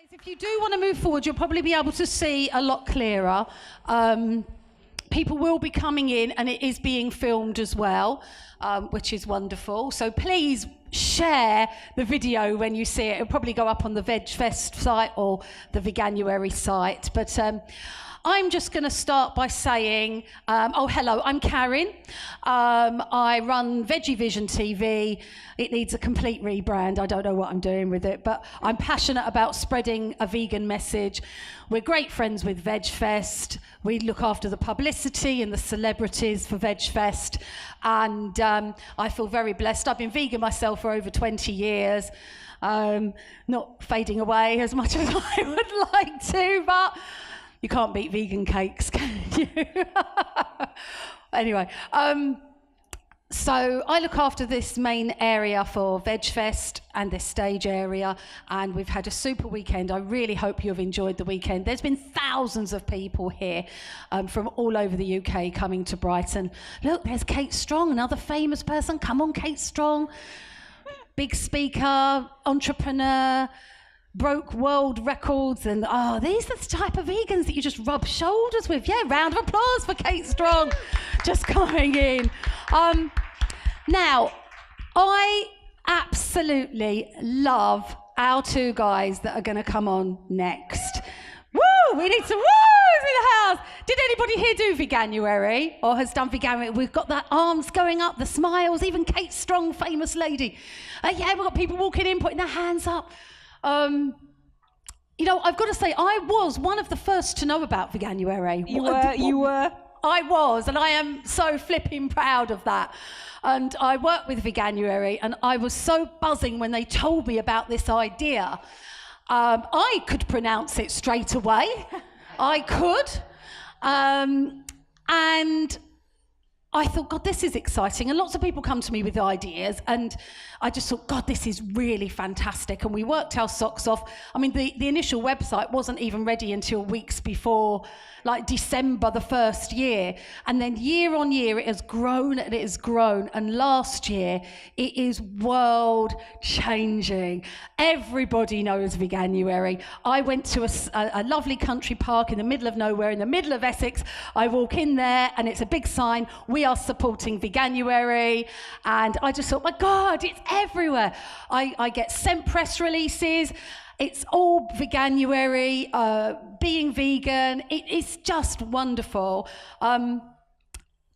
If you do want to move forward, you'll probably be able to see a lot clearer. People will be coming in, and it is being filmed as well, which is wonderful. So please share the video when you see it. It'll probably go up on the VegFest site or the Veganuary site. But I'm just going to start by saying, oh, hello, I'm Karen. I run Veggie Vision TV. It needs a complete rebrand. I don't know what I'm doing with it, but I'm passionate about spreading a vegan message. We're great friends with VegFest. We look after the publicity and the celebrities for VegFest. And I feel very blessed. I've been vegan myself for over 20 years. Not fading away as much as I would like to, but you can't beat vegan cakes, can you? Anyway, so I look after this main area for VegFest and this stage area, and we've had a super weekend. I really hope you have enjoyed the weekend. There's been thousands of people here from all over the UK coming to Brighton. Look, there's Kate Strong, another famous person. Come on, Kate Strong. Big speaker, entrepreneur, broke world records, and these are the type of vegans that you just rub shoulders with. Yeah, round of applause for Kate Strong just coming in. Now, I absolutely love our two guys that are going to come on next. Woo! We need some woos in the house. Did anybody here do Veganuary or has done Veganuary? We've got the arms going up, the smiles, even Kate Strong, famous lady. Yeah, we've got people walking in, putting their hands up. You know, I've got to say, I was one of the first to know about Veganuary. You were. I was, and I am so flipping proud of that. And I worked with Veganuary, and I was so buzzing when they told me about this idea. I could pronounce it straight away. I could. And I thought, God, this is exciting. And lots of people come to me with ideas, and I just thought, God, this is really fantastic. And we worked our socks off. I mean, the initial website wasn't even ready until weeks before, like December the first year. And then year on year, it has grown and it has grown. And last year, it is world changing. Everybody knows Veganuary. I went to a lovely country park in the middle of nowhere, in the middle of Essex. I walk in there and it's a big sign, we are supporting Veganuary. And I just thought, my God, it's everywhere. I get sent press releases. It's all Veganuary, being vegan. It's just wonderful.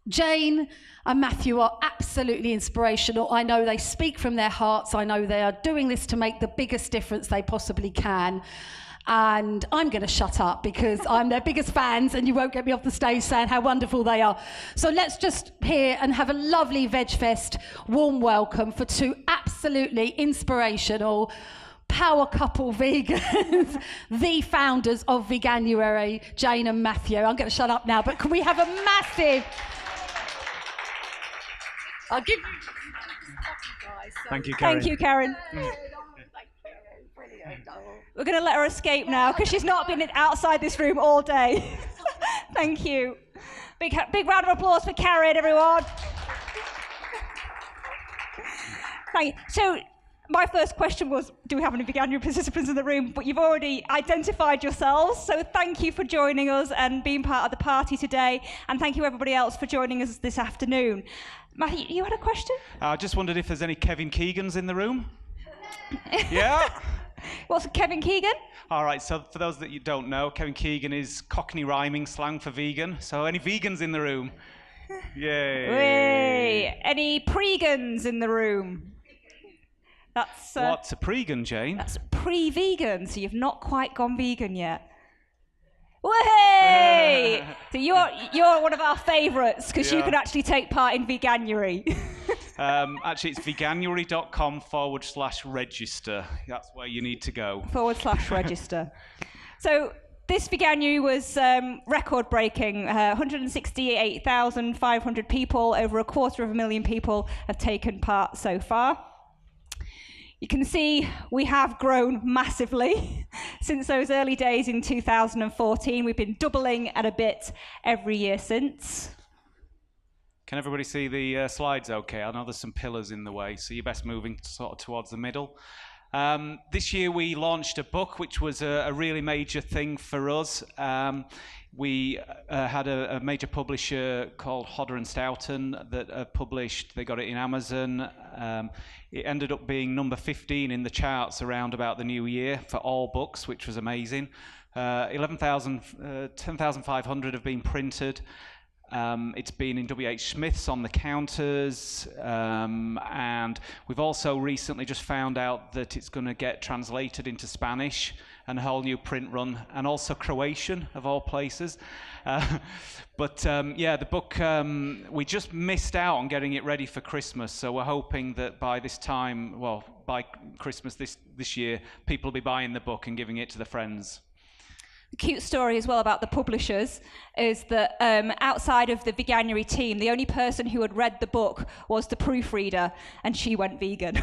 Jane and Matthew are absolutely inspirational. I know they speak from their hearts. I know they are doing this to make the biggest difference they possibly can. And I'm going to shut up because I'm their biggest fans, and you won't get me off the stage saying how wonderful they are. So let's just hear and have a lovely VegFest warm welcome for two absolutely inspirational power couple vegans, the founders of Veganuary, Jane and Matthew. I'm going to shut up now, but can we have a massive... I'll give you... guys. Thank you, Karen. Thank you, Karen. We're going to let her escape now because she's not been outside this room all day. Thank you. Big round of applause for Karen, everyone. Thank you. So, my first question was, do we have any Veganuary participants in the room? But you've already identified yourselves, so thank you for joining us and being part of the party today, and thank you everybody else for joining us this afternoon. Matthew, you had a question? I just wondered if there's any Kevin Keegans in the room? Yeah? What's Kevin Keegan? All right, so for those that you don't know, Kevin Keegan is Cockney rhyming slang for vegan. So any vegans in the room? Yay. Whey. Any pregans in the room? That's what's a pregan, Jane? That's pre-vegan, so you've not quite gone vegan yet. Way! So you're one of our favourites because you can actually take part in Veganuary. Actually, it's veganuary.com/register. That's where you need to go. /register. So this Veganuary was record-breaking. 168,500 people, over 250,000 people have taken part so far. You can see we have grown massively since those early days in 2014. We've been doubling at a bit every year since. Can everybody see the slides okay? I know there's some pillars in the way, so you're best moving sort of towards the middle. This year we launched a book, which was a really major thing for us. We had a major publisher called Hodder and Stoughton that published, they got it in Amazon. It ended up being number 15 in the charts around about the new year for all books, which was amazing. 10,500 have been printed. It's been in W.H. Smith's on the counters, and we've also recently just found out that it's going to get translated into Spanish and a whole new print run, and also Croatian, of all places. Yeah, the book, we just missed out on getting it ready for Christmas, so we're hoping that by this time, well, by Christmas this year, people will be buying the book and giving it to their friends. A cute story as well about the publishers is that outside of the Veganuary team, the only person who had read the book was the proofreader, and she went vegan.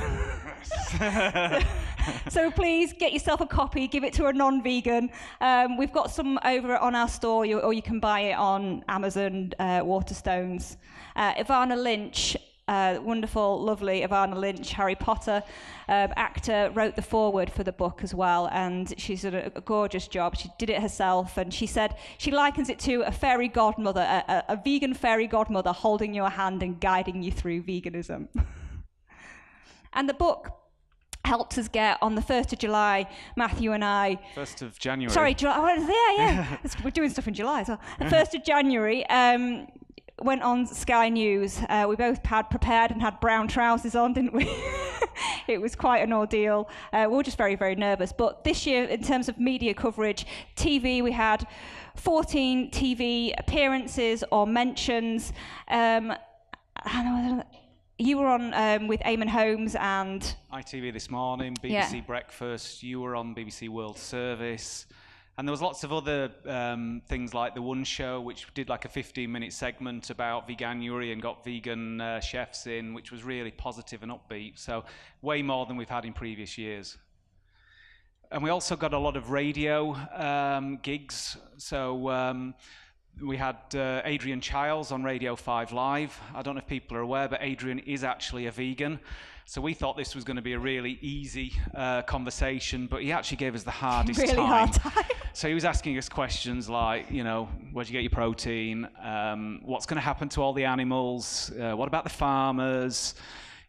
So please get yourself a copy, give it to a non-vegan. We've got some over on our store, or you can buy it on Amazon, Waterstones. Ivana Lynch, wonderful, lovely Ivana Lynch, Harry Potter actor, wrote the foreword for the book as well, and she's done a gorgeous job. She did it herself, and she said she likens it to a fairy godmother, a vegan fairy godmother holding your hand and guiding you through veganism. And the book helped us get on the 1st of July, Matthew and I... 1st of January. Sorry, July, yeah. We're doing stuff in July as well. The 1st of January, went on Sky News. We both had prepared and had brown trousers on, didn't we? It was quite an ordeal. We were just very, very nervous. But this year, in terms of media coverage, TV, we had 14 TV appearances or mentions. You were on with Eamon Holmes and... ITV This Morning, BBC Breakfast, you were on BBC World Service. And there was lots of other things like The One Show, which did like a 15-minute segment about Veganuary and got vegan chefs in, which was really positive and upbeat. So way more than we've had in previous years. And we also got a lot of radio gigs. So we had Adrian Chiles on Radio 5 Live. I don't know if people are aware, but Adrian is actually a vegan. So we thought this was going to be a really easy conversation, but he actually gave us the hardest really time. Hard time. So he was asking us questions like, you know, where'd you get your protein? What's going to happen to all the animals? What about the farmers?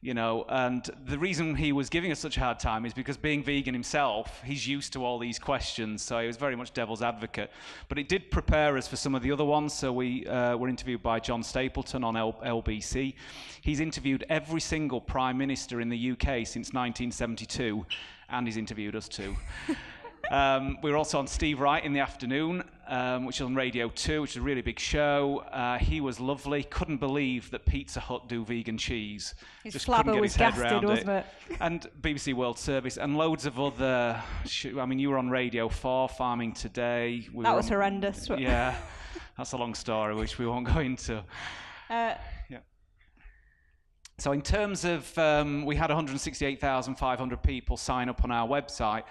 You know, and the reason he was giving us such a hard time is because being vegan himself, he's used to all these questions, so he was very much devil's advocate. But it did prepare us for some of the other ones. So we were interviewed by John Stapleton on LBC. He's interviewed every single Prime Minister in the UK since 1972, and he's interviewed us too. We were also on Steve Wright in the afternoon, which is on Radio 2, which is a really big show. He was lovely. Couldn't believe that Pizza Hut do vegan cheese. His Just flabber couldn't get was his head gasted, around wasn't it? And BBC World Service and loads of other... I mean, you were on Radio 4, Farming Today. That was horrendous. Yeah, that's a long story, which we won't go into. So in terms of... we had 168,500 people sign up on our website.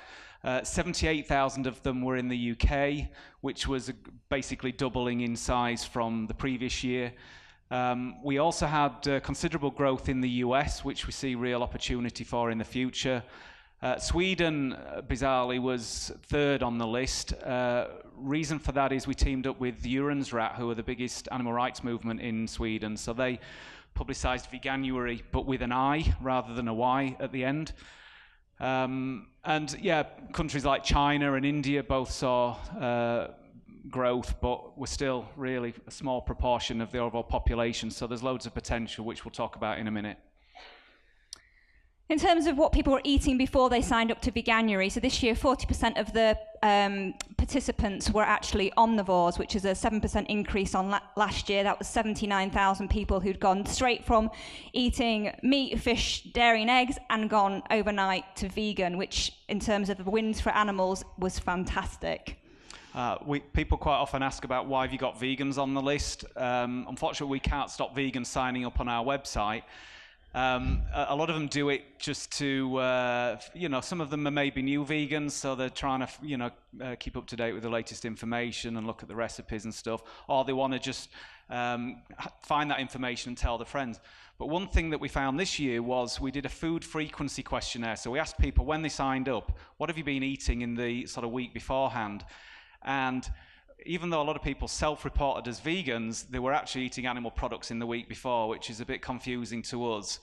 78,000 of them were in the UK, which was basically doubling in size from the previous year. We also had considerable growth in the US, which we see real opportunity for in the future. Sweden, bizarrely, was third on the list. Reason for that is we teamed up with Djurensrätt, who are the biggest animal rights movement in Sweden. So they publicised Veganuary, but with an I rather than a Y at the end. And yeah, countries like China and India both saw growth, but we're still really a small proportion of the overall population. So there's loads of potential, which we'll talk about in a minute. In terms of what people were eating before they signed up to Veganuary, so this year 40% of the participants were actually omnivores, which is a 7% increase on last year. That was 79,000 people who'd gone straight from eating meat, fish, dairy and eggs and gone overnight to vegan, which in terms of the wins for animals was fantastic. People quite often ask about why have you got vegans on the list. Unfortunately, we can't stop vegans signing up on our website. A lot of them do it just to, some of them are maybe new vegans, so they're trying to, keep up to date with the latest information and look at the recipes and stuff, or they want to just find that information and tell their friends. But one thing that we found this year was we did a food frequency questionnaire. So we asked people when they signed up, what have you been eating in the sort of week beforehand? And even though a lot of people self-reported as vegans, they were actually eating animal products in the week before, which is a bit confusing to us.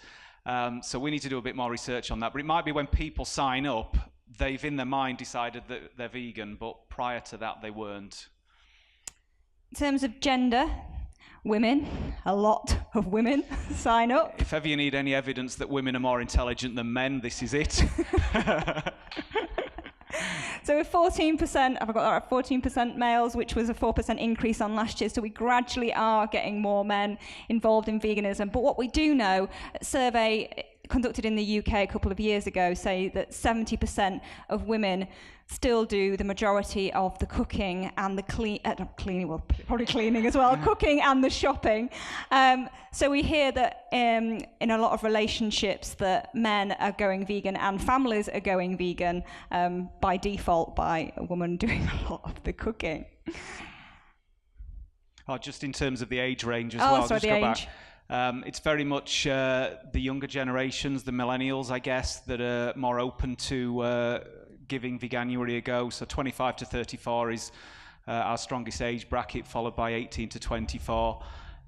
So we need to do a bit more research on that. But it might be when people sign up, they've in their mind decided that they're vegan, but prior to that they weren't. In terms of gender, women, a lot of women sign up. If ever you need any evidence that women are more intelligent than men, this is it. So with 14%, have I got that right? 14% males, which was a 4% increase on last year. So we gradually are getting more men involved in veganism. But what we do know, a survey conducted in the UK a couple of years ago say that 70% of women still do the majority of the cooking and the cleaning as well, cooking and the shopping. So we hear that in a lot of relationships that men are going vegan and families are going vegan by default by a woman doing a lot of the cooking. Oh, just in terms of the age range as well. Sorry, just the go age. Back. It's very much the younger generations, the millennials, I guess, that are more open to giving Veganuary a go. So 25 to 34 is our strongest age bracket, followed by 18 to 24.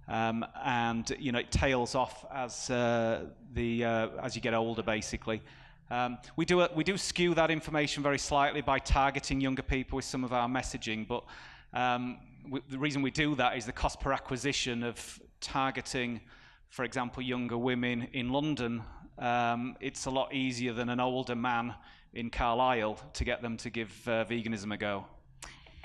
And it tails off as you get older, basically. We do skew that information very slightly by targeting younger people with some of our messaging, but the reason we do that is the cost per acquisition of targeting, for example, younger women in London. It's a lot easier than an older man in Carlisle to get them to give veganism a go.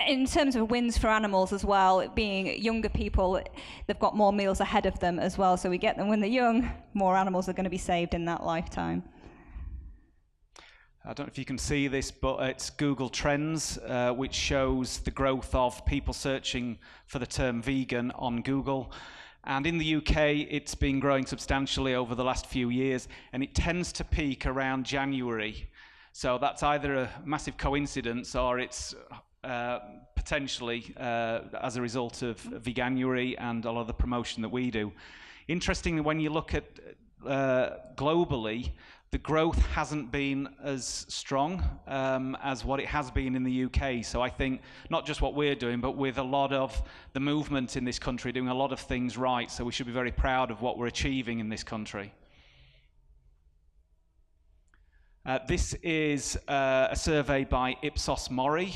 In terms of wins for animals as well, being younger people, they've got more meals ahead of them as well. So we get them when they're young, more animals are going to be saved in that lifetime. I don't know if you can see this, but it's Google Trends, which shows the growth of people searching for the term vegan on Google. And in the UK, it's been growing substantially over the last few years, and it tends to peak around January. So that's either a massive coincidence or it's potentially as a result of Veganuary and a lot of the promotion that we do. Interestingly, when you look at globally, the growth hasn't been as strong as what it has been in the UK. So I think not just what we're doing, but with a lot of the movement in this country doing a lot of things right. So we should be very proud of what we're achieving in this country. This is a survey by Ipsos Mori.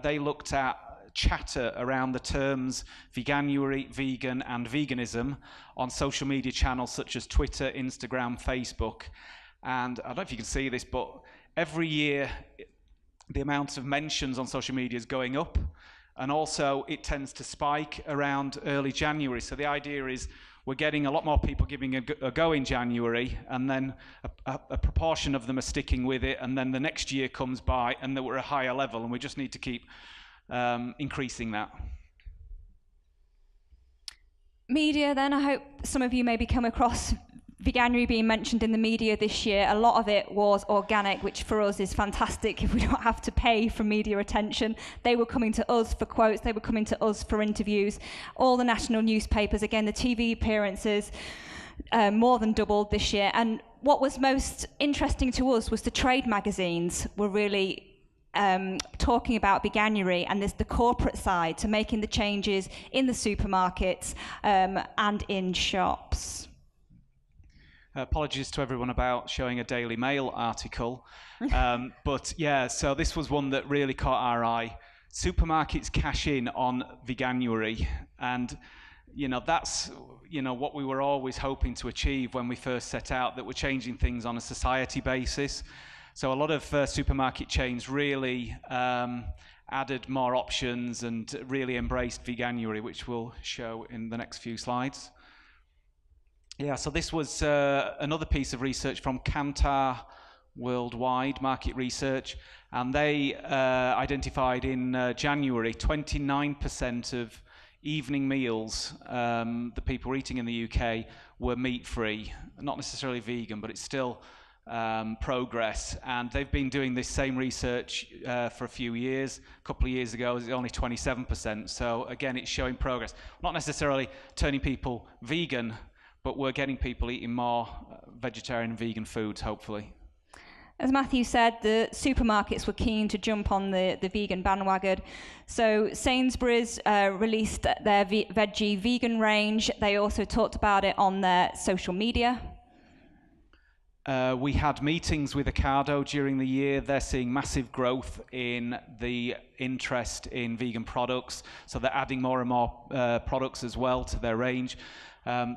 They looked at chatter around the terms Veganuary, vegan, and veganism on social media channels such as Twitter, Instagram, Facebook. And I don't know if you can see this, but every year the amount of mentions on social media is going up, and also it tends to spike around early January. So the idea is we're getting a lot more people giving a go in January, and then a proportion of them are sticking with it, and then the next year comes by and we're at a higher level, and we just need to keep increasing that. Media then, I hope some of you maybe come across Veganuary being mentioned in the media this year. A lot of it was organic, which for us is fantastic if we don't have to pay for media attention. They were coming to us for quotes, they were coming to us for interviews. All the national newspapers, again, the TV appearances more than doubled this year. And what was most interesting to us was the trade magazines were really talking about Veganuary, and there's the corporate side to making the changes in the supermarkets and in shops. Apologies to everyone about showing a Daily Mail article. But yeah, so this was one that really caught our eye. Supermarkets cash in on Veganuary. And, that's, what we were always hoping to achieve when we first set out, that we're changing things on a society basis. So a lot of supermarket chains really added more options and really embraced Veganuary, which we'll show in the next few slides. Yeah, so this was another piece of research from Kantar Worldwide Market Research, and they identified in January 29% of evening meals, the people eating in the UK were meat-free, not necessarily vegan, but it's still progress. And they've been doing this same research for a few years. A couple of years ago, it was only 27%. So again, it's showing progress. Not necessarily turning people vegan, but we're getting people eating more vegetarian and vegan foods, hopefully. As Matthew said, the supermarkets were keen to jump on the vegan bandwagon. So Sainsbury's released their veggie vegan range. They also talked about it on their social media. We had meetings with Ocado during the year. They're seeing massive growth in the interest in vegan products. So they're adding more and more products as well to their range.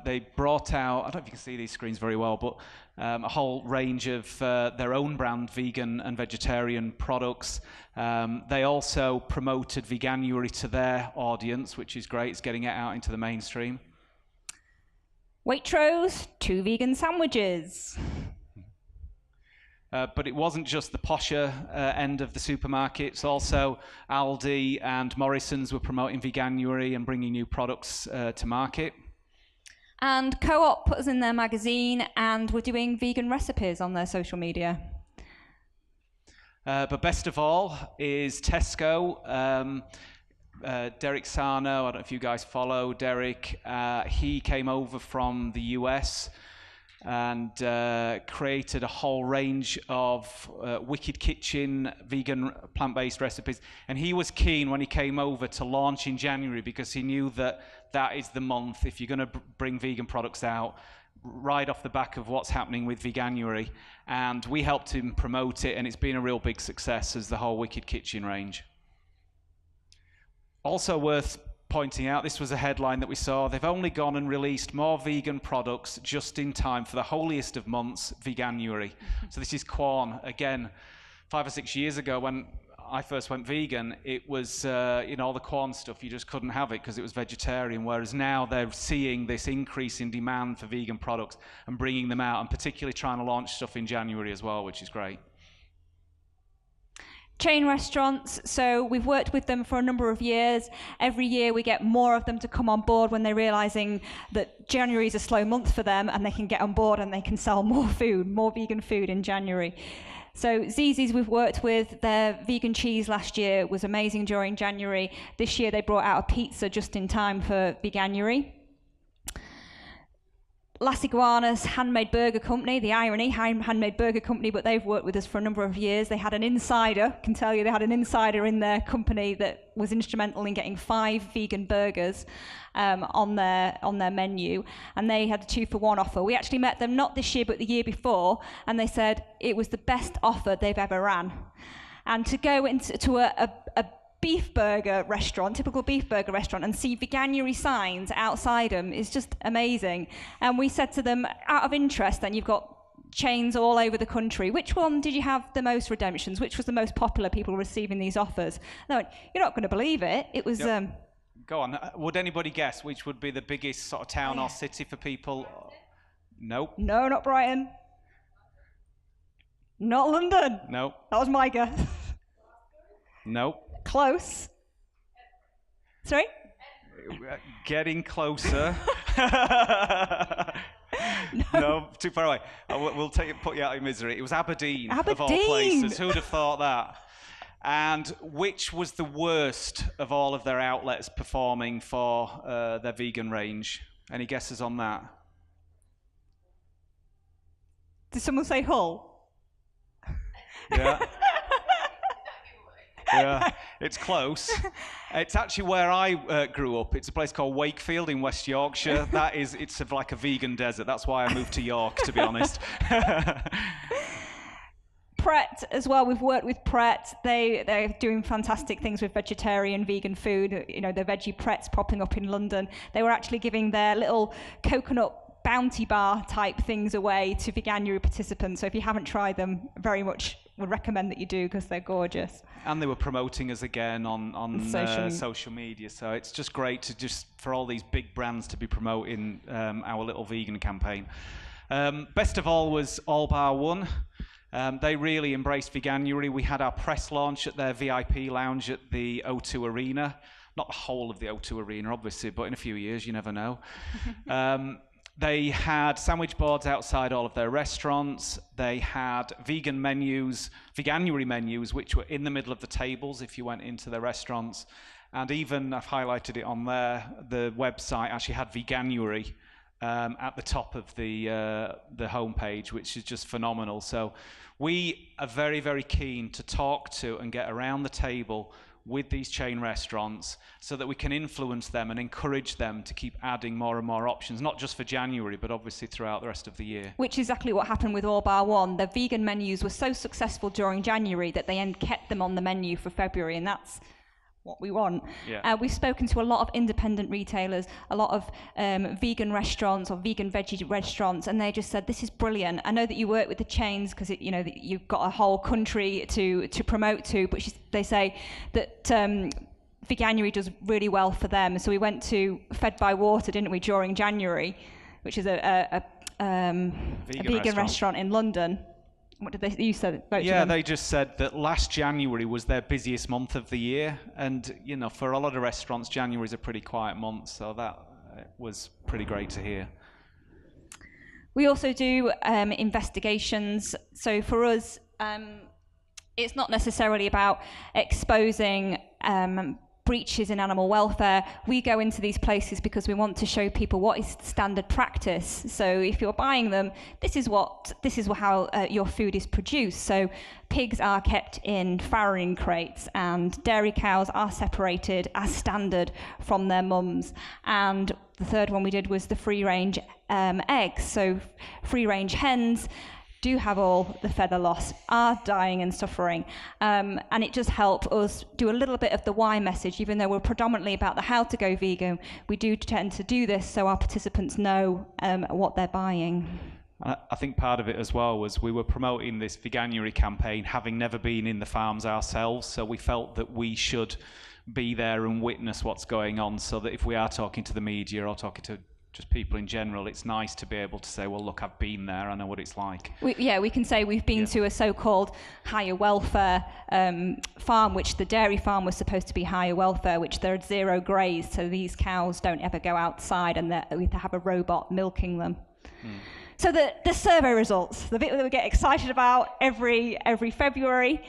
They brought out, I don't know if you can see these screens very well, but a whole range of their own brand vegan and vegetarian products. They also promoted Veganuary to their audience, which is great. It's getting it out into the mainstream. Waitrose, 2 vegan sandwiches. But it wasn't just the posher end of the supermarkets. Also, Aldi and Morrison's were promoting Veganuary and bringing new products to market. And Co-op put us in their magazine and were doing vegan recipes on their social media. But best of all is Tesco. Derek Sarno, I don't know if you guys follow Derek, he came over from the US and created a whole range of Wicked Kitchen vegan plant-based recipes. And he was keen when he came over to launch in January because he knew that that is the month, if you're going to bring vegan products out, right off the back of what's happening with Veganuary. And we helped him promote it, and it's been a real big success as the whole Wicked Kitchen range. Also worth pointing out, this was a headline that we saw, they've only gone and released more vegan products just in time for the holiest of months, Veganuary. So this is Quorn. Again, 5 or 6 years ago when I first went vegan, it was, all the Quorn stuff, you just couldn't have it because it was vegetarian, whereas now they're seeing this increase in demand for vegan products and bringing them out, and particularly trying to launch stuff in January as well, which is great. Chain restaurants, so we've worked with them for a number of years. Every year we get more of them to come on board when they're realizing that January is a slow month for them and they can get on board and they can sell more food, more vegan food in January. So Zzz's we've worked with, their vegan cheese last year was amazing during January. This year they brought out a pizza just in time for Veganuary. Las Iguanas Handmade Burger Company, the irony, handmade burger company, but they've worked with us for a number of years. They had an insider, I can tell you, they had an insider in their company that was instrumental in getting 5 vegan burgers on their menu, and they had a 2-for-1 offer. We actually met them not this year but the year before, and they said it was the best offer they've ever ran. And to go into a beef burger restaurant, typical beef burger restaurant, and see Veganuary signs outside them is just amazing. And we said to them, out of interest, then you've got chains all over the country. Which one did you have the most redemptions? Which was the most popular people receiving these offers? They went, you're not going to believe it. It was... Yep. Go on. Would anybody guess which would be the biggest sort of town or city for people? Nope. No, not Brighton. Not London. Nope. That was my guess. Nope. Close. Sorry? Getting closer. No, too far away. We'll put you out of misery. It was Aberdeen, of all places. Who'd have thought that? And which was the worst of all of their outlets performing for their vegan range? Any guesses on that? Did someone say Hull? Yeah. Yeah, it's close. It's actually where I grew up. It's a place called Wakefield in West Yorkshire. It's like a vegan desert. That's why I moved to York, to be honest. Pret as well. We've worked with Pret. They're doing fantastic things with vegetarian, vegan food. You know, the veggie Pret's popping up in London. They were actually giving their little coconut bounty bar type things away to Veganuary participants. So if you haven't tried them, very much would recommend that you do because they're gorgeous. And they were promoting us again on social media. So it's just great for all these big brands to be promoting our little vegan campaign. Best of all was All Bar One. They really embraced Veganuary. We had our press launch at their VIP lounge at the O2 Arena. not the whole of the O2 Arena, obviously, but in a few years, you never know. They had sandwich boards outside all of their restaurants. They had vegan menus, Veganuary menus, which were in the middle of the tables if you went into their restaurants. And even, I've highlighted it on there, the website actually had Veganuary at the top of the homepage, which is just phenomenal. So we are very, very keen to talk to and get around the table with these chain restaurants so that we can influence them and encourage them to keep adding more and more options, not just for January, but obviously throughout the rest of the year. Which is exactly what happened with All Bar One. The vegan menus were so successful during January that they kept them on the menu for February, and that's what we want. Yeah. We've spoken to a lot of independent retailers, a lot of vegan restaurants or vegan veggie restaurants, and they just said, this is brilliant. I know that you work with the chains because you've got a whole country to promote to, but they say that Veganuary does really well for them. So we went to Fed by Water, didn't we, during January, which is a vegan restaurant in London. What did they? You said about Yeah, they just said that last January was their busiest month of the year, and for a lot of restaurants, January is a pretty quiet month, so that was pretty great to hear. We also do investigations. So for us, it's not necessarily about exposing breaches in animal welfare. We go into these places because we want to show people what is standard practice. So if you're buying them, this is how your food is produced. So pigs are kept in farrowing crates, and dairy cows are separated as standard from their mums. And the third one we did was the free-range eggs. So free-range hens do have all the feather loss, are dying and suffering. And it just helped us do a little bit of the why message. Even though we're predominantly about the how to go vegan, we do tend to do this so our participants know what they're buying. I think part of it as well was we were promoting this Veganuary campaign, having never been in the farms ourselves, so we felt that we should be there and witness what's going on, so that if we are talking to the media or talking to just people in general, it's nice to be able to say, well, look, I've been there, I know what it's like. We can say we've been to a so-called higher welfare farm, which the dairy farm was supposed to be higher welfare, which they're zero graze, so these cows don't ever go outside, and we have a robot milking them. So the survey results, the bit that we get excited about every February.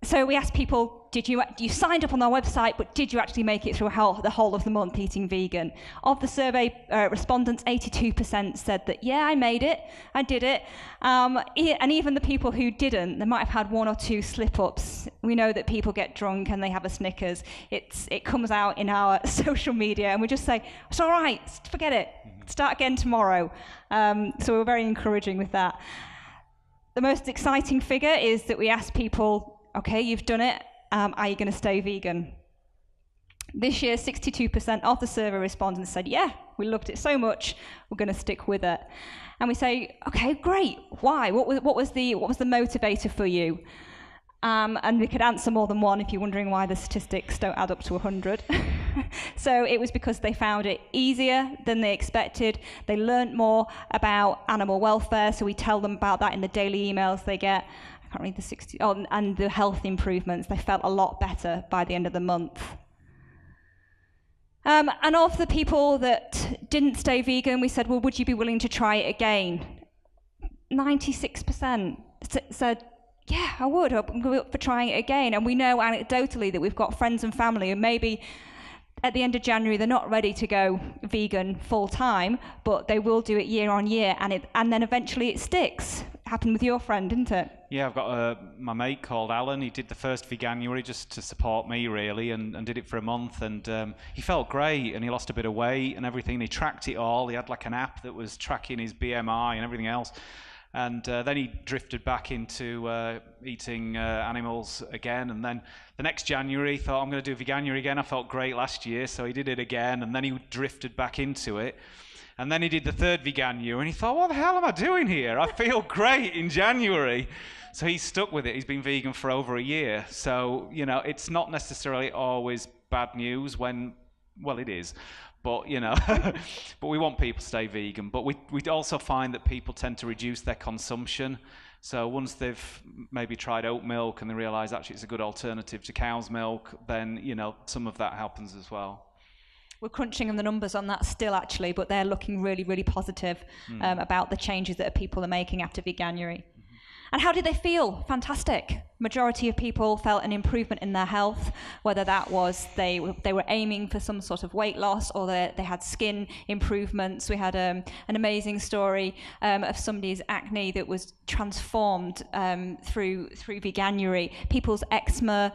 So we asked people, you signed up on our website, but did you actually make it through the whole of the month eating vegan? Of the survey respondents, 82% said that, yeah, I made it, I did it. And even the people who didn't, they might have had one or two slip-ups. We know that people get drunk and they have a Snickers. It comes out in our social media, and we just say, it's all right, forget it, start again tomorrow. So we're very encouraging with that. The most exciting figure is that we asked people, okay, you've done it, are you going to stay vegan? This year, 62% of the survey respondents said, yeah, we loved it so much, we're going to stick with it. And we say, okay, great, why? What was the motivator for you? And we could answer more than one if you're wondering why the statistics don't add up to 100. So it was because they found it easier than they expected. They learned more about animal welfare, so we tell them about that in the daily emails they get. I can't read the 60, and the health improvements. They felt a lot better by the end of the month. And of the people that didn't stay vegan, we said, well, would you be willing to try it again? 96% said, yeah, I would. I'm up for trying it again. And we know anecdotally that we've got friends and family who maybe at the end of January they're not ready to go vegan full time, but they will do it year on year, and then eventually it sticks. Happened with your friend, didn't it? Yeah, I've got my mate called Alan. He did the first Veganuary just to support me, really, and did it for a month, and he felt great, and he lost a bit of weight and everything. He tracked it all. He had like an app that was tracking his BMI and everything else. And then he drifted back into eating animals again. And then the next January, he thought, I'm going to do Veganuary again. I felt great last year, so he did it again. And then he drifted back into it. And then he did the third Veganuary, and he thought, what the hell am I doing here? I feel great in January. So he's stuck with it. He's been vegan for over a year. So, it's not necessarily always bad news when, well, it is. But, but we want people to stay vegan. But we also find that people tend to reduce their consumption. So once they've maybe tried oat milk and they realise actually it's a good alternative to cow's milk, then, you know, some of that happens as well. We're crunching on the numbers on that still, actually, but they're looking really, really positive about the changes that people are making after Veganuary. And how did they feel? Fantastic. Majority of people felt an improvement in their health, whether that was they were aiming for some sort of weight loss or they had skin improvements. We had an amazing story of somebody's acne that was transformed through Veganuary. People's eczema,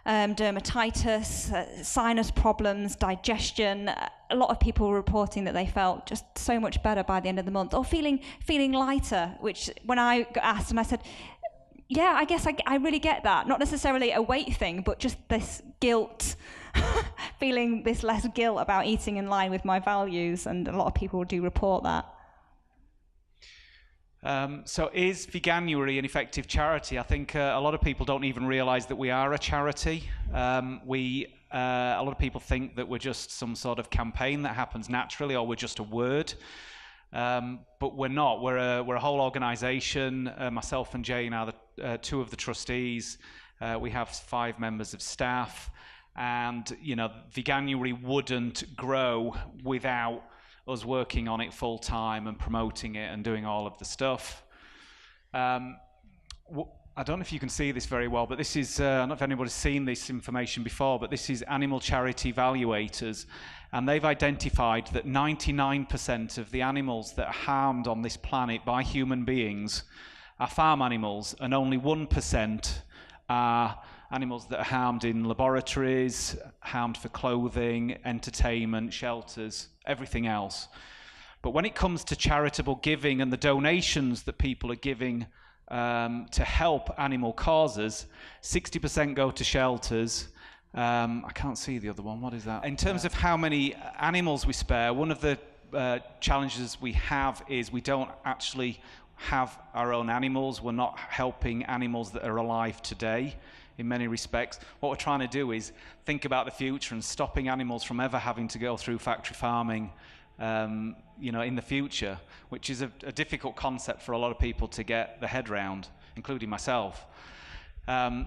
dermatitis, sinus problems, digestion. A lot of people were reporting that they felt just so much better by the end of the month, or feeling lighter, which when I got asked, and I said, yeah, I guess I really get that. Not necessarily a weight thing, but just this guilt, feeling this less guilt about eating in line with my values, and a lot of people do report that. So is Veganuary an effective charity? I think a lot of people don't even realise that we are a charity. A lot of people think that we're just some sort of campaign that happens naturally, or we're just a word. But we're not. We're a whole organisation. Myself and Jane are the two of the trustees. We have 5 members of staff, and you know, Veganuary wouldn't grow without us working on it full time and promoting it and doing all of the stuff. I don't know if you can see this very well, but this is, I don't know if anybody's seen this information before, but this is Animal Charity Evaluators, and they've identified that 99% of the animals that are harmed on this planet by human beings are farm animals, and only 1% are animals that are harmed in laboratories, harmed for clothing, entertainment, shelters, everything else. But when it comes to charitable giving and the donations that people are giving to help animal causes, 60% go to shelters. I can't see the other one. What is that? In terms of how many animals we spare, one of the challenges we have is we don't actually have our own animals. We're not helping animals that are alive today in many respects. What we're trying to do is think about the future and stopping animals from ever having to go through factory farming you know, in the future, which is a difficult concept for a lot of people to get their head around, including myself.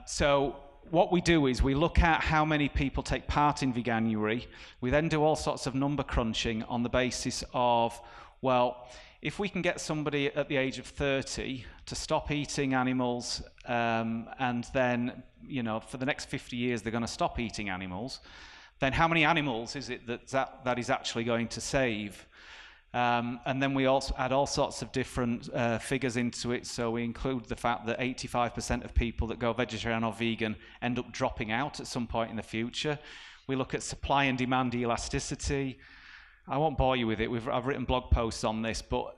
So what we do is we look at how many people take part in Veganuary. We then do all sorts of number crunching on the basis of, well, if we can get somebody at the age of 30 to stop eating animals, and then, you know, for the next 50 years they're going to stop eating animals, then how many animals is it that is actually going to save? And then we also add all sorts of different figures into it. So we include the fact that 85% of people that go vegetarian or vegan end up dropping out at some point in the future. We look at supply and demand elasticity. I won't bore you with it. I've written blog posts on this, but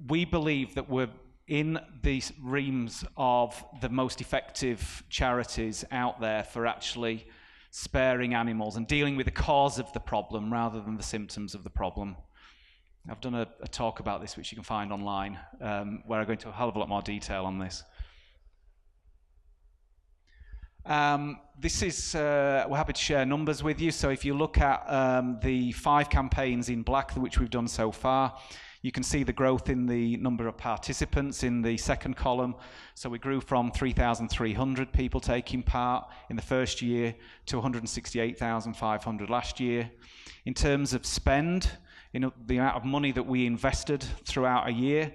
we believe that we're in these reams of the most effective charities out there for actually sparing animals and dealing with the cause of the problem rather than the symptoms of the problem. I've done a talk about this, which you can find online, where I go into a hell of a lot more detail on this. This is, we're happy to share numbers with you. So if you look at the 5 campaigns in black, which we've done so far, you can see the growth in the number of participants in the second column. So we grew from 3,300 people taking part in the first year to 168,500 last year. In terms of spend, you know, the amount of money that we invested throughout a year,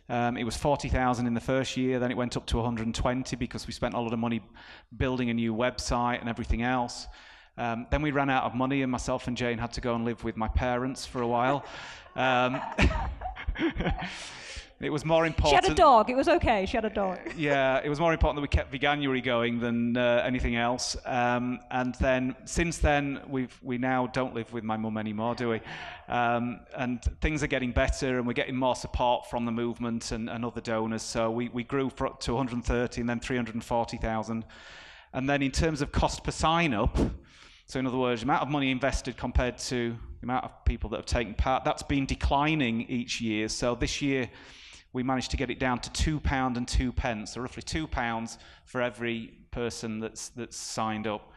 it was 40,000 in the first year, then it went up to 120 because we spent a lot of money building a new website and everything else. Then we ran out of money and myself and Jane had to go and live with my parents for a while. It was more important. She had a dog. It was okay. She had a dog. Yeah, it was more important that we kept Veganuary going than anything else. And then since then, we now don't live with my mum anymore, do we? And things are getting better, and we're getting more support from the movement and other donors. So we grew to 130 and then 340,000. And then in terms of cost per sign up, so in other words, the amount of money invested compared to the amount of people that have taken part, that's been declining each year. So this year, we managed to get it down to £2 and 2 pence, so roughly £2 for every person that's signed up.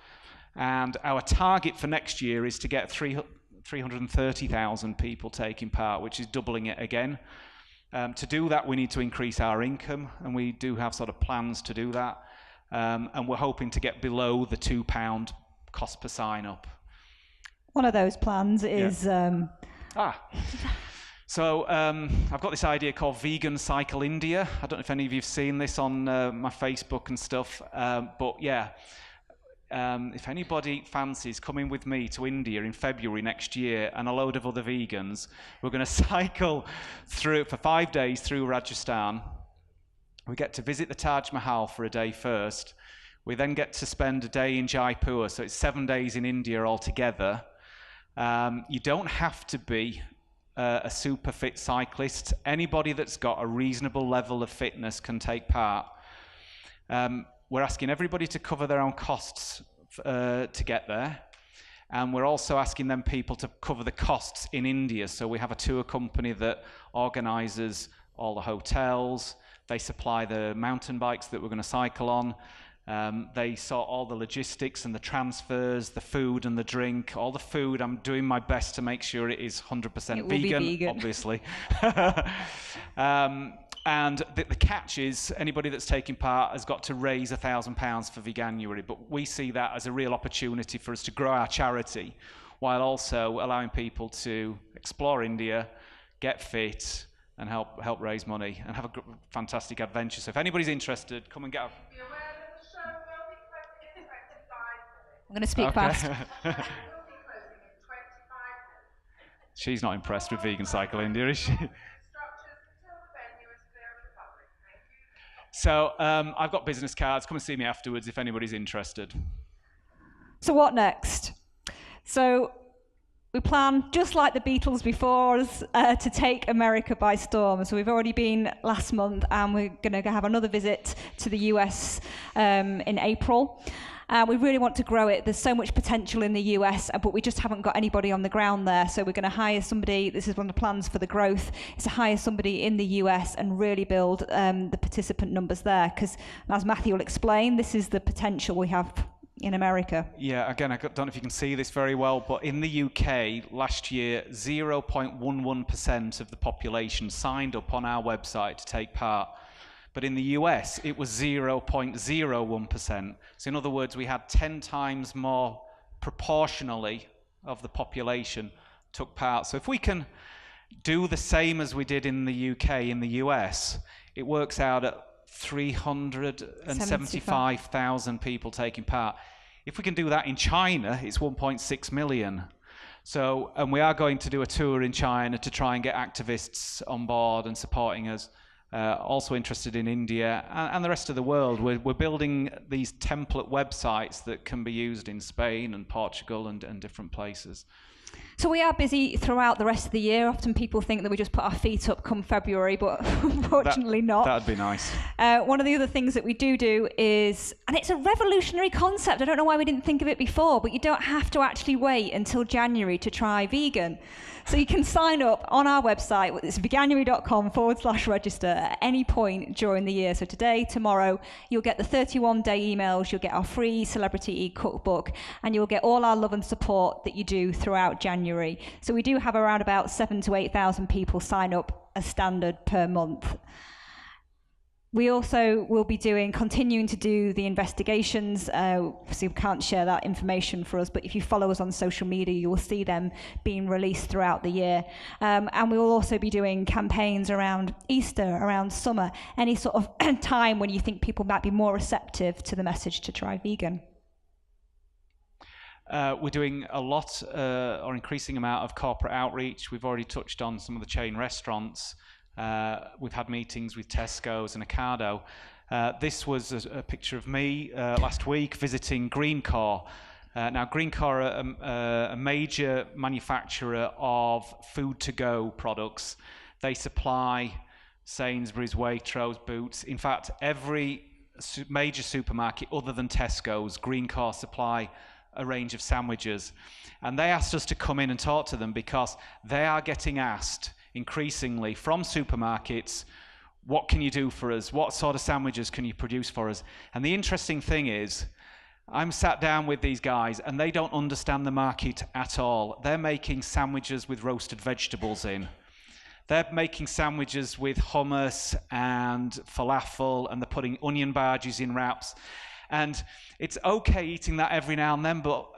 And our target for next year is to get 330,000 people taking part, which is doubling it again. To do that, we need to increase our income, and we do have sort of plans to do that. And we're hoping to get below the £2 cost per sign up. One of those plans is... So I've got this idea called Vegan Cycle India. I don't know if any of you have seen this on my Facebook and stuff, but yeah. If anybody fancies coming with me to India in February next year and a load of other vegans, we're going to cycle through for 5 days through Rajasthan. We get to visit the Taj Mahal for a day first. We then get to spend a day in Jaipur, so it's 7 days in India altogether. You don't have to be a super fit cyclist. Anybody that's got a reasonable level of fitness can take part. We're asking everybody to cover their own costs to get there. And we're also asking them people to cover the costs in India. So we have a tour company that organizes all the hotels. They supply the mountain bikes that we're going to cycle on. They sort all the logistics and the transfers, the food and the drink. All the food, I'm doing my best to make sure it is 100% vegan, obviously. And the catch is anybody that's taking part has got to raise £1,000 for Veganuary. But we see that as a real opportunity for us to grow our charity while also allowing people to explore India, get fit, and help raise money and have a fantastic adventure. So if anybody's interested, come and get a... Be aware that the show will be closing in 25 minutes. I'm going to speak fast. It will be closing in 25 minutes. She's not impressed with Vegan Cycle India, is she? Instructors until the venue is clear of the public. Thank you. So I've got business cards. Come and see me afterwards if anybody's interested. So what next? So we plan, just like the Beatles before us, to take America by storm. So we've already been last month, and we're going to have another visit to the US in April. We really want to grow it. There's so much potential in the US, but we just haven't got anybody on the ground there. So we're going to hire somebody. This is one of the plans for the growth, is to hire somebody in the US and really build the participant numbers there. Because, as Matthew will explain, this is the potential we have in America. Yeah, again, I don't know if you can see this very well, but in the UK last year, 0.11% of the population signed up on our website to take part. But in the US, it was 0.01%. So in other words, we had 10 times more proportionally of the population took part. So if we can do the same as we did in the UK, in the US, it works out at 375,000 people taking part. If we can do that in China, it's 1.6 million. So, and we are going to do a tour in China to try and get activists on board and supporting us. Also interested in India and the rest of the world. We're building these template websites that can be used in Spain and Portugal and different places. So we are busy throughout the rest of the year. Often people think that we just put our feet up come February, but unfortunately not. That'd be nice. One of the other things that we do is, and it's a revolutionary concept, I don't know why we didn't think of it before, but you don't have to actually wait until January to try vegan. So you can sign up on our website, it's veganuary.com/register at any point during the year. So today, tomorrow, you'll get the 31-day emails, you'll get our free celebrity e-cookbook, and you'll get all our love and support that you do throughout January. So we do have around about 7,000 to 8,000 people sign up as standard per month. We also will be continuing to do the investigations. So we can't share that information for us, but if you follow us on social media, you will see them being released throughout the year. And we will also be doing campaigns around Easter, around summer, any sort of time when you think people might be more receptive to the message to try vegan. We're doing a lot or increasing amount of corporate outreach. We've already touched on some of the chain restaurants. We've had meetings with Tesco's and Ocado. This was a picture of me last week visiting Greencore. Now, Greencore are a major manufacturer of food-to-go products. They supply Sainsbury's, Waitrose, Boots. In fact, every major supermarket other than Tesco's, Greencore supply a range of sandwiches. And they asked us to come in and talk to them because they are getting asked increasingly from supermarkets, what can you do for us? What sort of sandwiches can you produce for us? And the interesting thing is, I'm sat down with these guys and they don't understand the market at all. They're making sandwiches with roasted vegetables in. They're making sandwiches with hummus and falafel, and they're putting onion bhajis in wraps. And it's okay eating that every now and then, but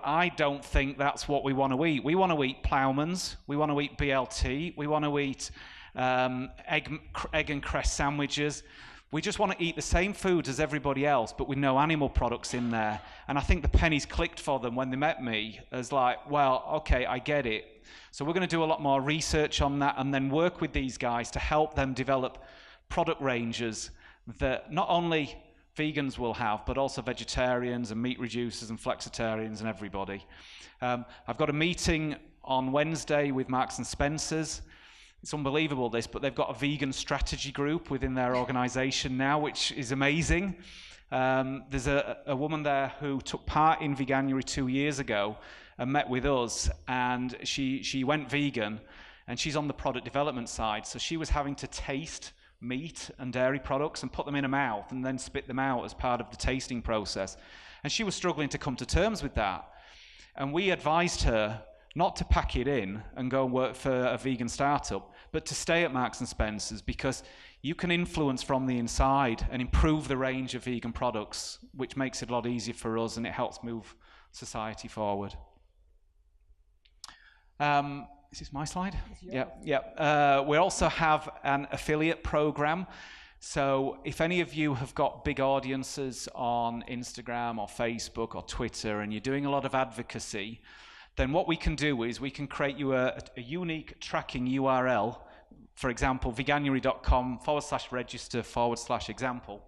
I don't think that's what we want to eat. We want to eat Ploughman's, we want to eat BLT, we want to eat egg and cress sandwiches. We just want to eat the same foods as everybody else, but with no animal products in there. And I think the pennies clicked for them when they met me as like, well, okay, I get it. So we're going to do a lot more research on that and then work with these guys to help them develop product ranges that not only vegans will have, but also vegetarians and meat reducers and flexitarians and everybody. I've got a meeting on Wednesday with Marks and Spencer's. It's unbelievable this, but they've got a vegan strategy group within their organization now, which is amazing. There's a woman there who took part in Veganuary 2 years ago and met with us, and she went vegan, and she's on the product development side. So she was having to taste meat and dairy products and put them in her mouth and then spit them out as part of the tasting process. And she was struggling to come to terms with that. And we advised her not to pack it in and go and work for a vegan startup, but to stay at Marks and Spencer's, because you can influence from the inside and improve the range of vegan products, which makes it a lot easier for us and it helps move society forward. Is this my slide? Yeah. We also have an affiliate program. So if any of you have got big audiences on Instagram or Facebook or Twitter and you're doing a lot of advocacy, then what we can do is we can create you a unique tracking URL, for example, veganuary.com/register/example.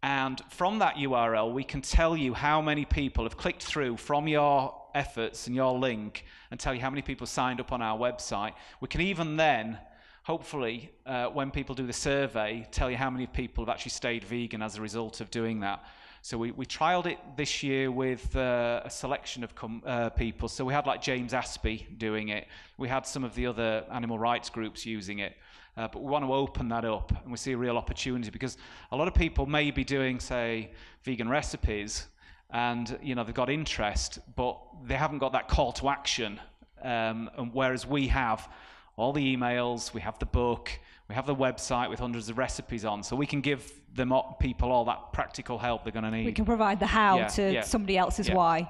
And from that URL, we can tell you how many people have clicked through from your efforts and your link and tell you how many people signed up on our website. We can even then, hopefully, when people do the survey, tell you how many people have actually stayed vegan as a result of doing that. So we trialed it this year with a selection of people. So we had like James Aspey doing it. We had some of the other animal rights groups using it. But we want to open that up, and we see a real opportunity because a lot of people may be doing, say, vegan recipes, and they've got interest, but they haven't got that call to action. And whereas we have all the emails, we have the book, we have the website with hundreds of recipes on, so we can give people all that practical help they're going to need. We can provide the how to somebody else's why.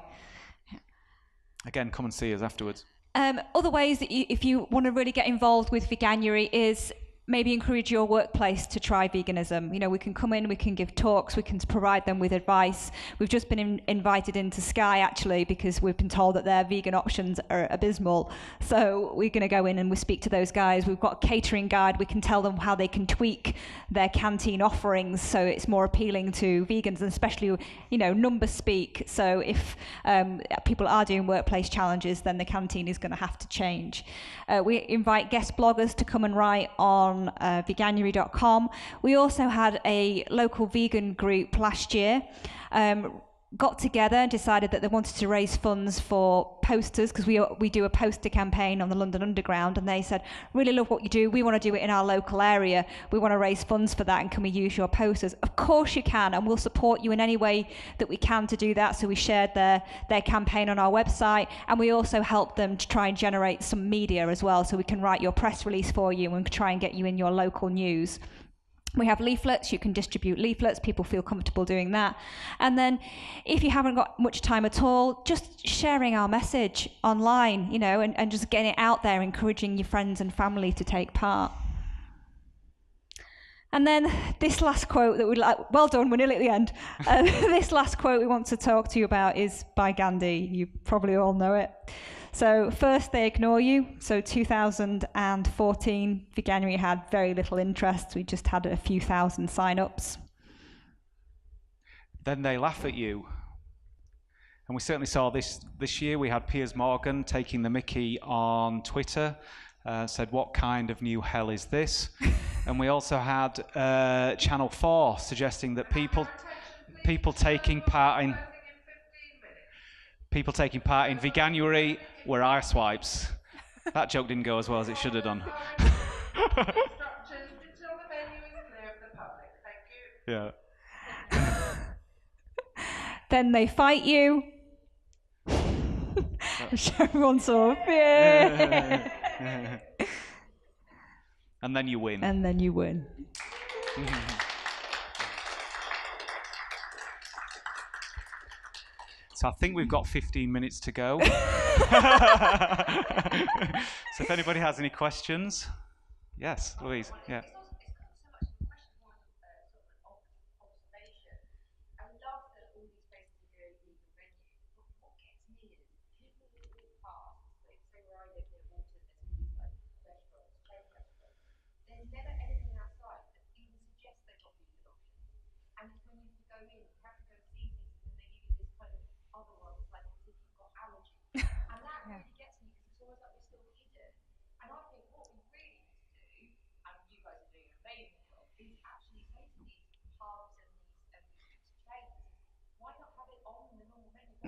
Again, come and see us afterwards. Other ways that if you want to really get involved with Veganuary is maybe encourage your workplace to try veganism. We can come in, we can give talks, we can provide them with advice. We've just been invited into Sky, actually, because we've been told that their vegan options are abysmal. So we're going to go in and we speak to those guys. We've got a catering guide. We can tell them how they can tweak their canteen offerings so it's more appealing to vegans, and especially, numbers speak. So if people are doing workplace challenges, then the canteen is going to have to change. We invite guest bloggers to come and write on veganuary.com. We also had a local vegan group last year, got together and decided that they wanted to raise funds for posters, because we do a poster campaign on the London Underground, and they said, really love what you do, we want to do it in our local area, we want to raise funds for that, and can we use your posters? Of course you can, and we'll support you in any way that we can to do that. So we shared their campaign on our website, and we also helped them to try and generate some media as well, so we can write your press release for you and try and get you in your local news. We have leaflets, you can distribute leaflets, people feel comfortable doing that. And then if you haven't got much time at all, just sharing our message online, and just getting it out there, encouraging your friends and family to take part. And then this last quote that we'd like, well done, we're nearly at the end. This last quote we want to talk to you about is by Gandhi. You probably all know it. So first they ignore you. So 2014, Veganuary had very little interest. We just had a few thousand sign-ups. Then they laugh at you. And we certainly saw this year. We had Piers Morgan taking the mickey on Twitter, said, what kind of new hell is this? And we also had Channel 4 suggesting that people taking part in Veganuary were arse-wipes. That joke didn't go as well as it should have done. Until the venue is clear of the public. Thank you. Yeah. Then they fight you. Everyone's off. Yeah. And then you win. And then you win. So I think we've got 15 minutes to go. So if anybody has any questions, yes, Louise. Yeah.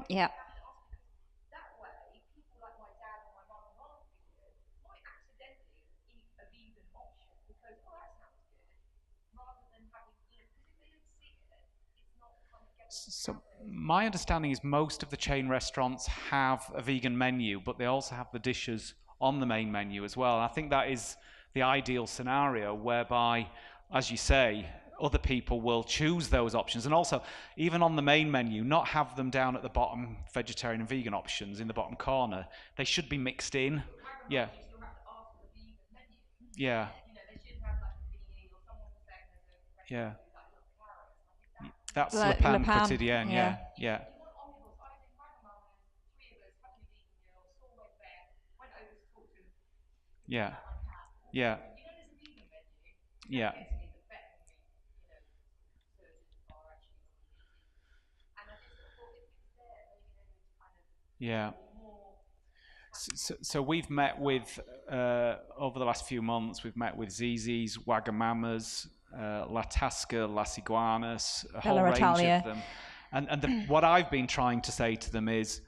Yeah. So my understanding is most of the chain restaurants have a vegan menu, but they also have the dishes on the main menu as well. And I think that is the ideal scenario whereby, as you say, other people will choose those options. And also, even on the main menu, not have them down at the bottom, vegetarian and vegan options in the bottom corner. They should be mixed in. Yeah. Yeah. Yeah. That's Le Pan quotidien, yeah. Yeah. Yeah. Yeah. Yeah. Yeah. So we've met with, over the last few months, we've met with Zizis, Wagamamas, La Tasca, Las Iguanas, a whole range of them. And what I've been trying to say to them is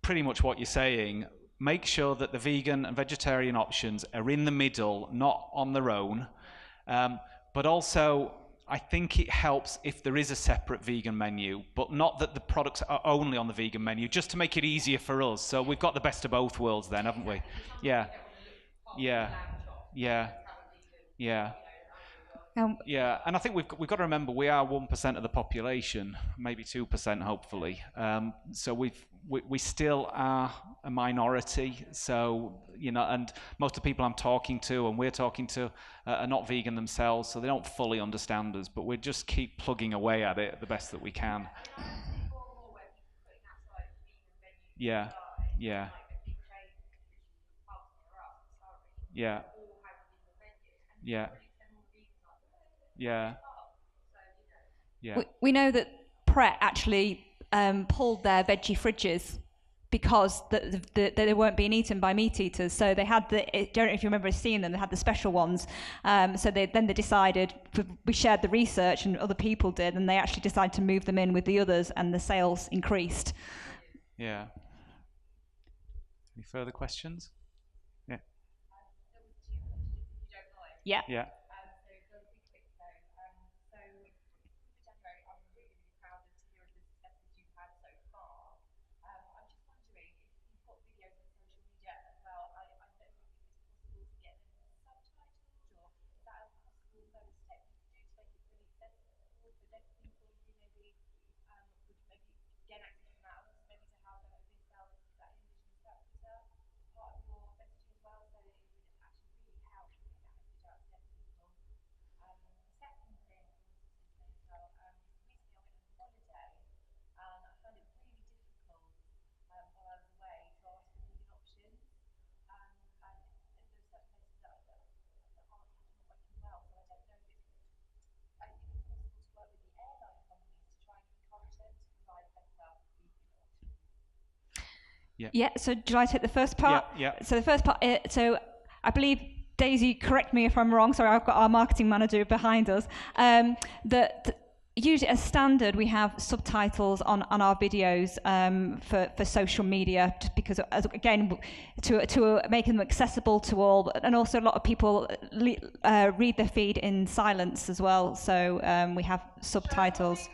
pretty much what you're saying. Make sure that the vegan and vegetarian options are in the middle, not on their own. But also, I think it helps if there is a separate vegan menu, but not that the products are only on the vegan menu, just to make it easier for us. So we've got the best of both worlds then, haven't we? Yeah. Yeah. Yeah. Yeah. Yeah, and I think we've got to remember we are 1% of the population, maybe 2%, hopefully. So we still are a minority. So and most of the people I'm talking to and we're talking to are not vegan themselves, so they don't fully understand us. But we just keep plugging away at it the best that we can. Yeah, yeah, yeah, yeah. Yeah. Yeah. We know that Pret actually pulled their veggie fridges because they weren't being eaten by meat eaters. So they had I don't know if you remember seeing them, they had the special ones. So they decided, we shared the research and other people did, and they actually decided to move them in with the others, and the sales increased. Yeah. Any further questions? Yeah. Yeah. Yeah. Yeah, so do I take the first part? Yeah. So the first part, so I believe, Daisy, correct me if I'm wrong, sorry, I've got our marketing manager behind us, that usually as standard we have subtitles on our videos for social media, just because, again, to make them accessible to all, and also a lot of people read the feed in silence as well, so we have subtitles.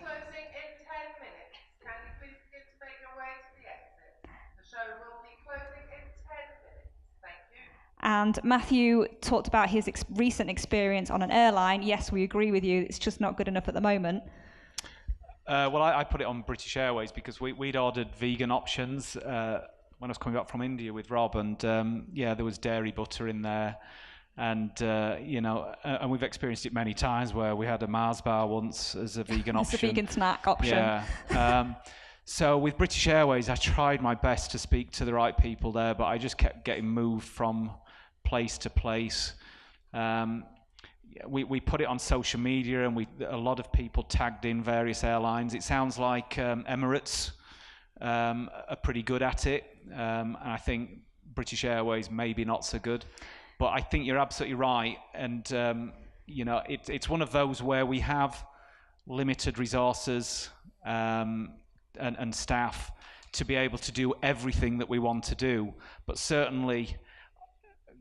Show will be closing in 10 minutes. Thank you. And Matthew talked about his recent experience on an airline. Yes, we agree with you. It's just not good enough at the moment. Well, I put it on British Airways because we'd ordered vegan options when I was coming back from India with Rob, and there was dairy butter in there. And, and we've experienced it many times where we had a Mars bar once as a vegan option. It's a vegan snack option. Yeah. So with British Airways, I tried my best to speak to the right people there, but I just kept getting moved from place to place. We put it on social media, and a lot of people tagged in various airlines. It sounds like Emirates are pretty good at it, and I think British Airways maybe not so good. But I think you're absolutely right, and it's one of those where we have limited resources and staff to be able to do everything that we want to do. But certainly,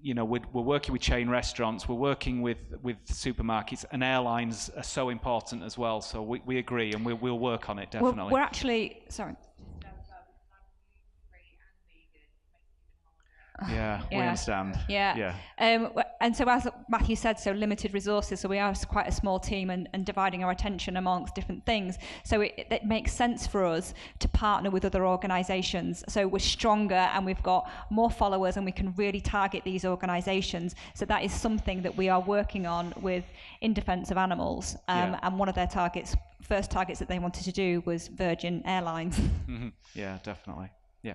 we're working with chain restaurants, we're working with supermarkets, and airlines are so important as well. So we agree, and we'll work on it definitely. We're actually sorry. Yeah, we understand. Yeah. And so as Matthew said, so limited resources, so we are quite a small team and dividing our attention amongst different things. So it makes sense for us to partner with other organisations. So we're stronger and we've got more followers and we can really target these organisations. So that is something that we are working on with In Defence of Animals. And one of their first targets that they wanted to do was Virgin Airlines. Mm-hmm. Yeah, definitely. Yeah.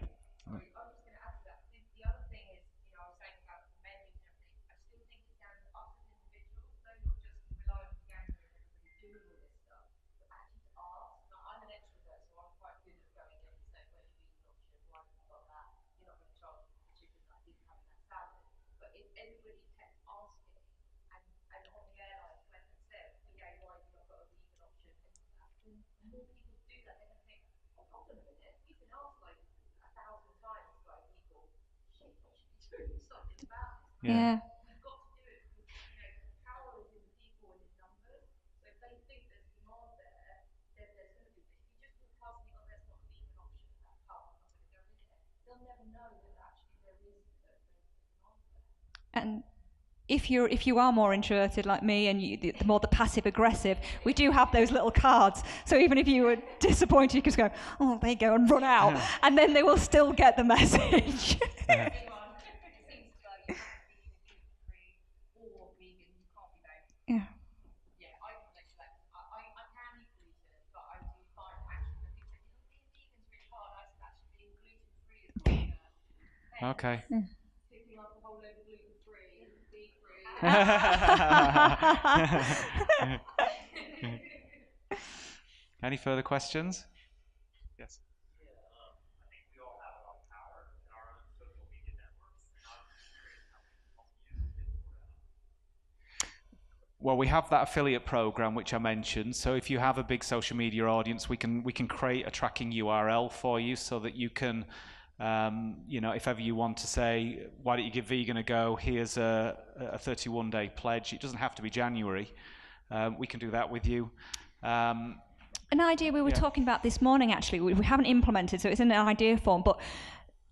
Yeah. You've got to do it because power is in the people and in numbers. So if they think there's demand there, then there's going to be. If you just walk past and go, "That's not a vegan option," that I'm not going to go in there. They'll never know that actually there is demand there. And if you are more introverted like me and the more the passive aggressive, we do have those little cards. So even if you were disappointed, you could just go, "Oh, there you go," and run out, and then they will still get the message. Yeah. Yeah, I can relate to that. I can eat gluten, but I do find actually when people say, being vegan's really hard, I said actually being gluten-free is like Okay. picking up a whole load of gluten-free, beet-free. Any further questions? Yes. Well, we have that affiliate program which I mentioned. So if you have a big social media audience, we can create a tracking URL for you so that you can, if ever you want to say, why don't you give vegan a go? Here's a 31-day pledge. It doesn't have to be January. We can do that with you. An idea we were talking about this morning, actually, we haven't implemented, so it's in an idea form, but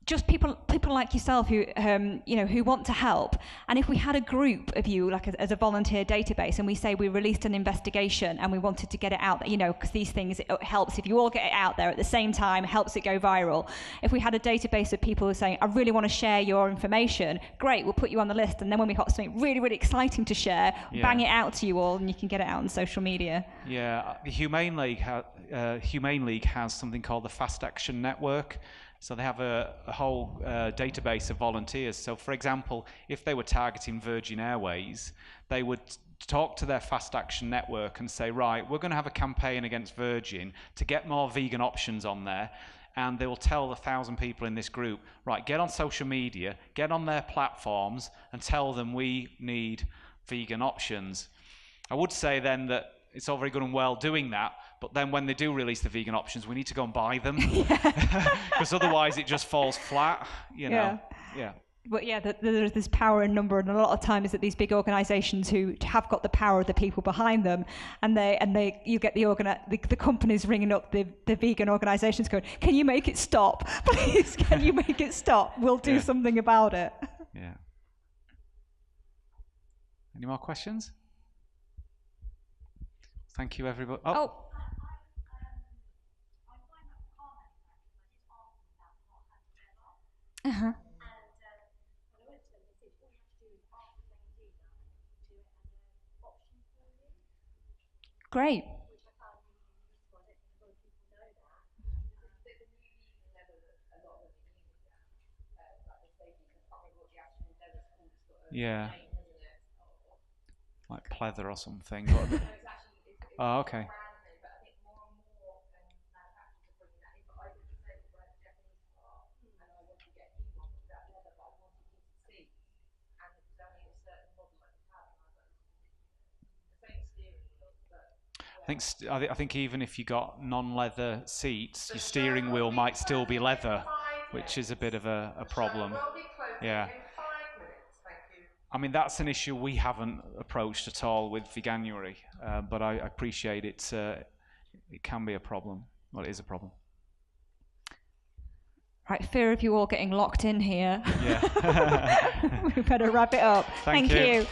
just people like yourself who who want to help, and if we had a group of you as a volunteer database, and we say we released an investigation and we wanted to get it out there, because these things, it helps if you all get it out there at the same time, helps it go viral. If we had a database of people who are saying, I really want to share your information, great, we'll put you on the list, and then when we've got something really, really exciting to share, bang it out to you all, and you can get it out on social media. Yeah, the Humane League has something called the Fast Action Network. So they have a whole database of volunteers. So for example, if they were targeting Virgin Airways, they would talk to their Fast Action Network and say, right, we're going to have a campaign against Virgin to get more vegan options on there. And they will tell 1,000 people in this group, right, get on social media, get on their platforms and tell them we need vegan options. I would say then that it's all very good and well doing that, but then when they do release the vegan options, we need to go and buy them, because otherwise it just falls flat, Yeah. But there's this power in number, and a lot of times that these big organisations who have got the power of the people behind them, and you get the companies ringing up the vegan organisations going, can you make it stop? Please, can you make it stop? We'll do something about it. Yeah. Any more questions? Thank you, everybody. Oh. I find that car manufacturers, I did ask them about the hot hand leather. Uh-huh. And when I went to them, they said all you have to do is ask the same now and do it as an option for you, Great. which I found really useful. I don't think a lot of people know that. The new vegan leather that a lot of them are using now, like they say, I can't remember what the actual leather's called. It's got a Yeah. name, hasn't it? Like pleather or something. No, it's actually it's Oh, okay. a brand name, but I think more and more manufacturers are bringing that in. But I did the same with a Japanese car, and I wanted to get a new one with that leather, but I wanted heated seats, and it was only a certain model I could have, and I was like, the same steering wheel, but I think even if you got non-leather seats, your steering wheel might still be leather, which is a bit of a problem. Yeah. I mean, that's an issue we haven't approached at all with Veganuary, but I appreciate it. It can be a problem. Well, it is a problem. Right, fear of you all getting locked in here. Yeah. We better wrap it up. Thank Thank you. you.